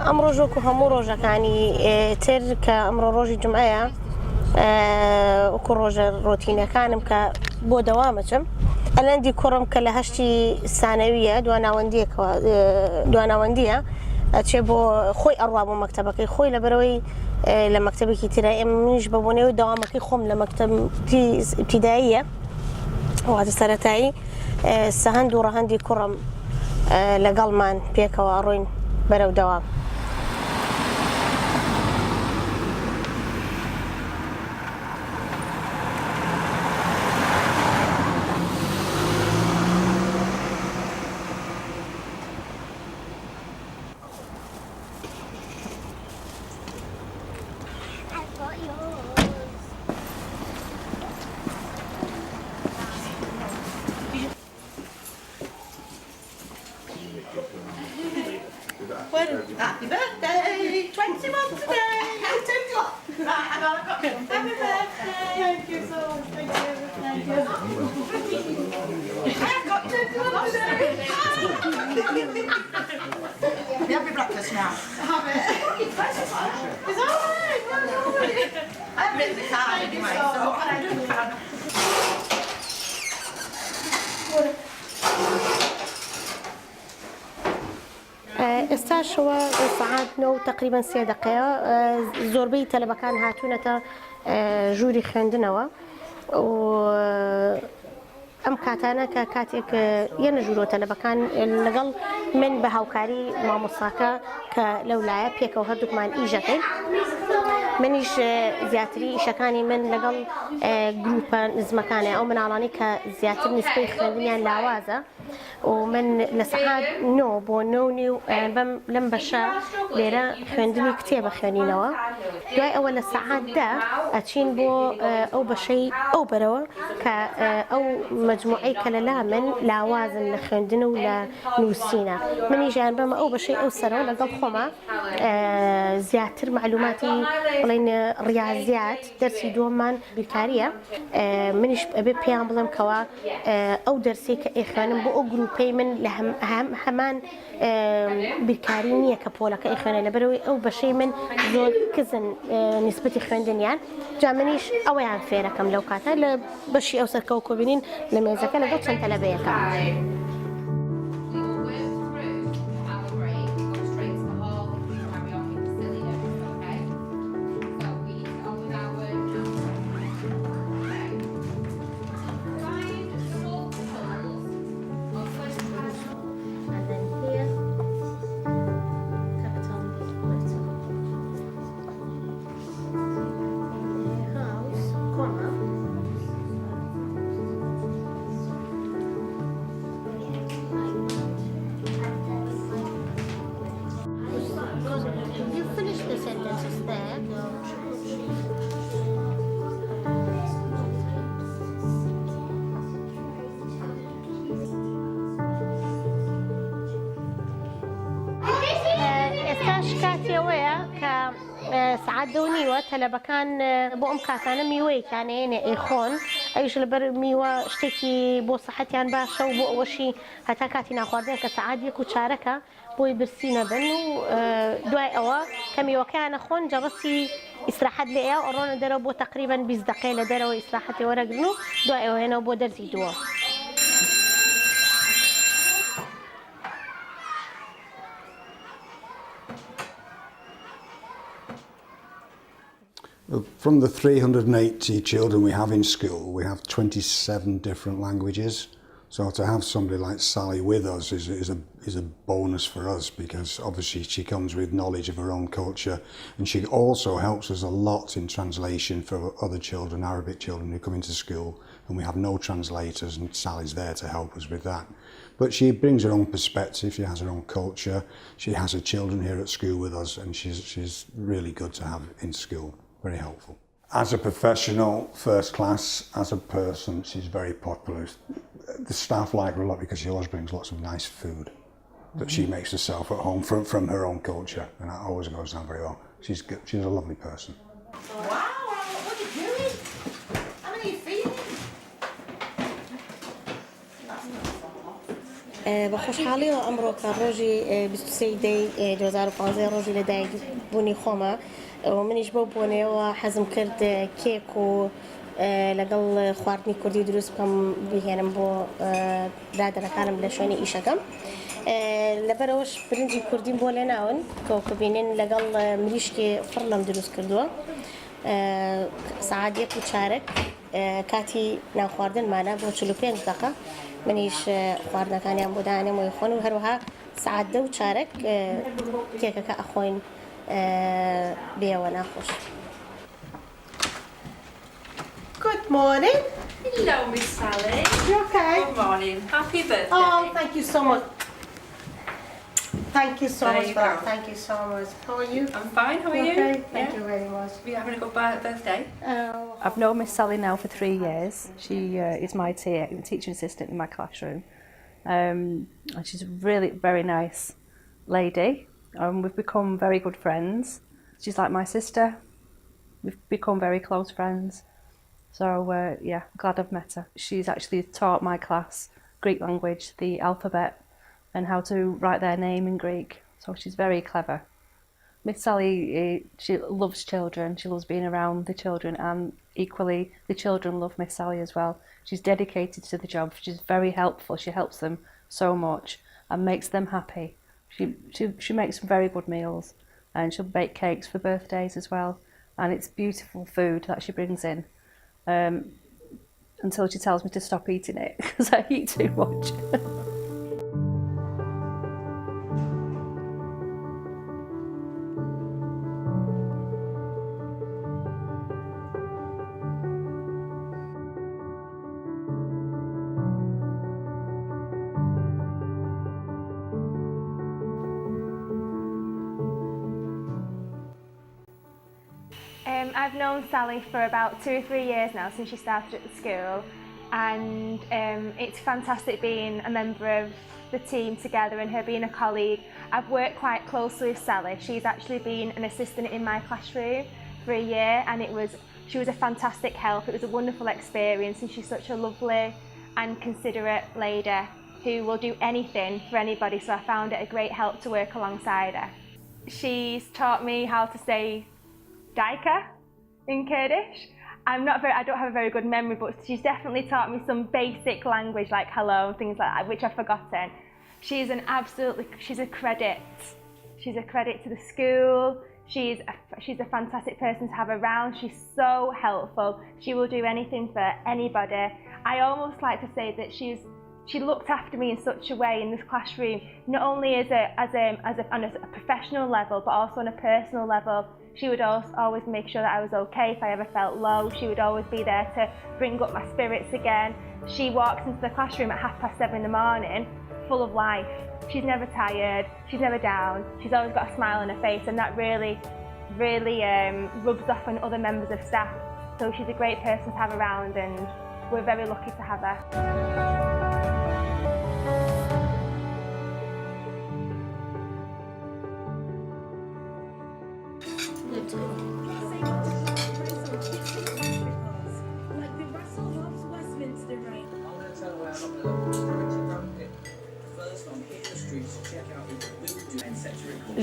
ئەمڕۆ ژۆک و هەموو ڕۆژەکانی تر کە ئەمڕۆ ڕۆژی جمعەیە وەکو ڕۆژە ڕۆتینەکانم کە بۆ دەوامەچم ئەلەندی کوڕم کە لە هەشتی سانەویە دواناوەندیە ئەچێ بۆ خۆی ئەڕوا بۆ مەکتەبەکەی خۆی لەبەرەوەی لە مەکتەبێکی ترە ئێمەش بە بۆنەوەی داوامەکەی خۆم لە مەکتەبی ئیبتیداییە واتە سەرەتایی سەهەند و ڕەهەندی کوڕم لەگەڵمان پێکەوە ڕۆین بەرەو دەوام. Happy birthday! 21 today! 21! Right, hang on, I've got happy birthday! Thank you so much, thank you. I've got 21 today! You have your breakfast now. Have it. It's alright! I haven't written the card anyway, so what I do ئێستاشەوە سەعات 9 تقریبا 3 دقەیە زۆربەی تەلەبەکان هاتوونەتە ژووری خوێندنەوە و ئەم کاتانە کە کاتێک یەنە ژوورۆ تەلەبەکان لەگەڵ من بە هاوکاری مامۆستاکە کە لەولایە پێکەوە هەردووکمان ئیژەکەین منیش زیاتری ئیشەکانی من لەگەڵ گروپە نزمەکانە ئەو مناڵانی کە زیاتر نیسبەی خوێندنیان لاوازە و من لە سەعات 9 بۆ 9 لەم بەشە لێرە خوێندنی کتێبە خوێنینەوە دوای ئەوە لە سەعات 10 ئەچین بۆ ئەو بەشەی ئەو بەرەوە کە ئەو مەجموعەی کە لەلا من لاوازن لە خوێندن و لە نووسینە منیژیان بەمە ئەو بەشەی ئەو سەرەوە لەگەڵ خۆمە زیاتر معلوماتی بڵێن ڕیاضیات دەرسی دووەممان بیرکاریە منیش ئەبێ پێیان بڵێم کەوا ئەو دەرسی کە ئێخوێنم بۆ ئەو گروپەی من لە هەمان بیرکاری نییە کە پۆلەکە ئێخوێنە لەبەرەوەی ئەو بەشەی من زۆر کزن نیسبەتی خوێندنیان جا منیش ئەوەیان فێرەکەم لەو کاتە لە بەشی ئەو سەرکەوت کۆبینین لە مێزەکە لەگەڵ چەند تەلەبەیەکە. سعات 2:30 تەلەبەکان بۆ ئەم کاتانە میوەیەکانەیەنێ ئەیخۆن ئەویش لەبەر میوە شتێکی بۆ سەحەتیان باشە و بۆ ئەوەشی هەتا کاتی ناخواردن کە سعات 1:04 بۆی برسی نەبن و دوای ئەوە کە میوەکەیانە خۆن جەڕەسی ئیسراحەت لە ئێوە ئەڕۆنە دەرەوە بۆ تقریبا 20 دقەیە لە دەرەوە ئیسراحەتی وەرەگرن و دوای ئەوە هێنەوە بۆ دەرسی دووە. From the 380 children we have in school, we have 27 different languages. So to have somebody like Sally with us is a bonus for us because obviously she comes with knowledge of her own culture and she also helps us a lot in translation for other children, Arabic children who come into school, and we have no translators and Sally's there to help us with that. But she brings her own perspective, she has her own culture, she has her children here at school with us and she's really good to have in school. Very helpful. As a professional, first class, as a person, she's very popular. The staff like her a lot because she always brings lots of nice food that she makes herself at home from her own culture, and that always goes down very well. She's good. She's a lovely person. Wow, what are you doing? How many are you feeding? That's not far. بە خۆشحاڵیەوە ئەمڕۆ کە ڕۆژی 23 دەی 2015 ڕۆژی لەدایکبوونی خۆمە منیش بەو بۆنەوە حەزم کرد کێک و لەگەڵ خواردنی کوردی دروست بکەم بهێنم بۆ برادەرەکانم لە شوێنی ئیشەکەم لەبەرەوەش برنجی کوردیم بۆ لێناون کە ببینن لەگەڵ مریشکی فڕ لەم دروست کردووە سعات 1:15 کاتی ناوخواردنمانە بۆ 45 دقە منیش خواردنەکانیان بۆ دانێمەوەی خۆن و هەروەها سعات 2:15 کێکەکە ئەخۆین بێەوە ناخۆش. Good morning. Hello, Miss Sally. You okay? Good morning. Happy birthday. Oh, thank you so much. Thank you so There much you for that. go. Thank you so much. How are you? I'm fine, how are you? Okay, thank Yeah. you very much. Are you having a good birthday? I've known Miss Sally now for 3 years. She is my teaching assistant in my classroom. And she's a really very nice lady. We've become very good friends. She's like my sister. We've become very close friends. So yeah, glad I've met her. She's actually taught my class Greek language, the alphabet, and how to write their name in Greek. So she's very clever. Miss Sally, she loves children. She loves being around the children, and equally the children love Miss Sally as well. She's dedicated to the job. She's very helpful. She helps them so much and makes them happy. She makes very good meals, and she'll bake cakes for birthdays as well. And it's beautiful food that she brings in. Until she tells me to stop eating it because I eat too much. I've known Sally for about 2 or 3 years now since she started at the school, and it's fantastic being a member of the team together and her being a colleague. I've worked quite closely with Sally. She's actually been an assistant in my classroom for a year, and she was a fantastic help. It was a wonderful experience, and she's such a lovely and considerate lady who will do anything for anybody, so I found it a great help to work alongside her. She's taught me how to say Daika in Kurdish. I don't have a very good memory, but she's definitely taught me some basic language like hello and things like that, which I've forgotten. She's a credit. She's a credit to the school. She's a fantastic person to have around. She's so helpful. She will do anything for anybody. I almost like to say that she looked after me in such a way in this classroom, not only on a professional level, but also on a personal level. She would always make sure that I was okay if I ever felt low. She would always be there to bring up my spirits again. She walks into the classroom at 7:30 in the morning, full of life. She's never tired, she's never down, she's always got a smile on her face, and that really rubs off on other members of staff. So she's a great person to have around, and we're very lucky to have her.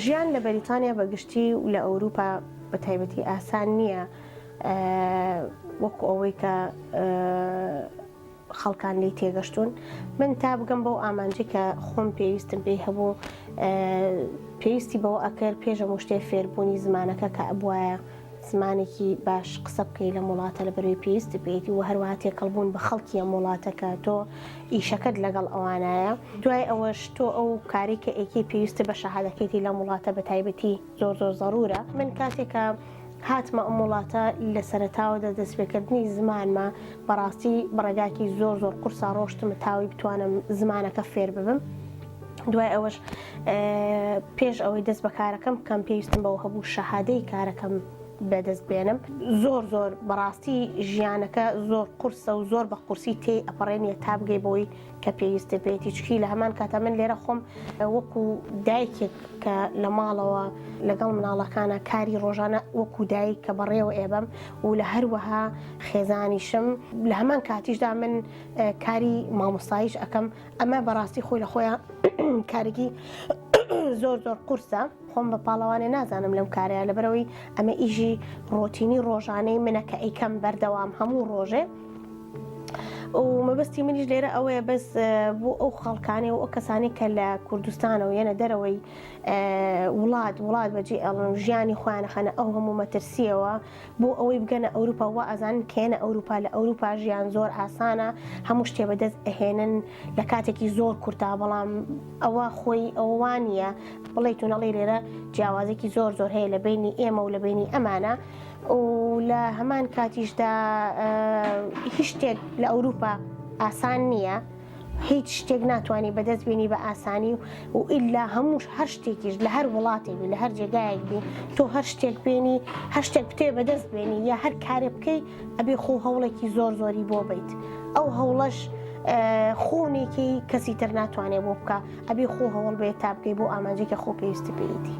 ژیان لە بەریتانیا بەگشتی و لە ئەوروپا بە تایبەتی ئاسان نییە وەکو ئەوەی کە خەڵکان لی تێگەشتون. من تا بگەم بەو ئامانجی کە خۆم پێویستم پێی هەبوو پێویستی بەوە ئەکرد پێش هەموو شتێ فێربوونی زمانەکە کە ئەبوایە زمانێکی باش قسە بکەی لە وڵاتە لە بەروی پێویست پێیتی و هەروەها تێکەڵبوون بە خەڵکی ئەم وڵاتەکە تۆ ئیشەکەت لەگەڵ ئەوانایە. دوای ئەوەش تۆ ئەو کاری کە ئێکی پێویستە بە شەهادەکەیتی لەم وڵاتە بە تایبەتی زۆر زەڕورە. من کاتێکە هاتمە ئەم وڵاتە لە سەرەتاوەدا دەستپێکردنی زمانمە بەڕاستی بەڕێگاکی زۆر قورسا ڕۆشتمە تاوی بتوانم زمانەکە فێر ببم. دوای ئەوەش پێش ئەوەی دەست بە کارەکەم بکەم پێویستم بەوە هەبوو شەهادەی کارەکەم بەدەست بێنم زۆر بەڕاستی ژیانەکە زۆر قورسە و زۆر بە قورسی تێی ئەپەڕێنیە تا بگەی بۆی کە پێویستە بێتی چکی لە هەمان کاتە من لێرە خۆم وەکو دایکێک کە لە ماڵەوە لەگەڵ مناڵەکانە کاری ڕۆژانە وەکو دایک کە بەڕێوە ئێبم و لە هەروەها خێزانیشم لە هەمان کاتیشدا من کاری مامۆستاییش ئەەکەم ئەمە بەڕاستی خۆی لە خۆیان کارێکی زۆر قورسە خۆم بە پاڵەوانێ نازانم لەم کارەیە لەبەرەوەی ئەمە ئیژی ڕۆتینی ڕۆژانەی منە کە ئەیکەم بەردەوام هەموو ڕۆژێ و مەبەستی منیش لێرە ئەوەیە بەس بۆ ئەو خەڵکانێ و ئەو کەسانی کە لە کوردستانەوە یەنە دەرەوەی وڵات بەجێ ئەڵن ژیانی خۆیانەخەنە ئەو هەموو مەترسیەوە بۆ ئەوەی بگەنە ئەوروپا وا ئەزانن کێنە ئەوروپا لە ئەوروپا ژیان زۆر ئاسانە هەموو شتێ بەدەست ئەهێنن لە کاتێکی زۆر کورتا بەڵام ئەوە خۆی ئەوانیە بڵێیت و نەڵێ لێرە جیاوازێکی زۆر هەیە لە بینی ئێمە و لە بینی ئەمانە و لە هەمان کاتیشدا هیچ شتێک لە ئەوروپا ئاسان نییە هیچ شتێک ناتوانانی بەدەست بێنی بە ئاسانی و ئیلا هەمووش هەر شتێکیش لە هەر وڵاتێکی لە هەر جێگایەک بی تۆ هەر شتێک بێنی هەر شتێک بتێ بەدەست بێنی یا هەر کارێ بکەی ئەبێ خۆ هەوڵێکی زۆری بۆ بیت ئەو هەوڵەش خۆنێکی کەسی تر ناتوانێت بۆ بکە ئەبێ خۆ هەوڵ بێت تا بکەی بۆ ئامانجێکە خۆ پێویستی پێیتی.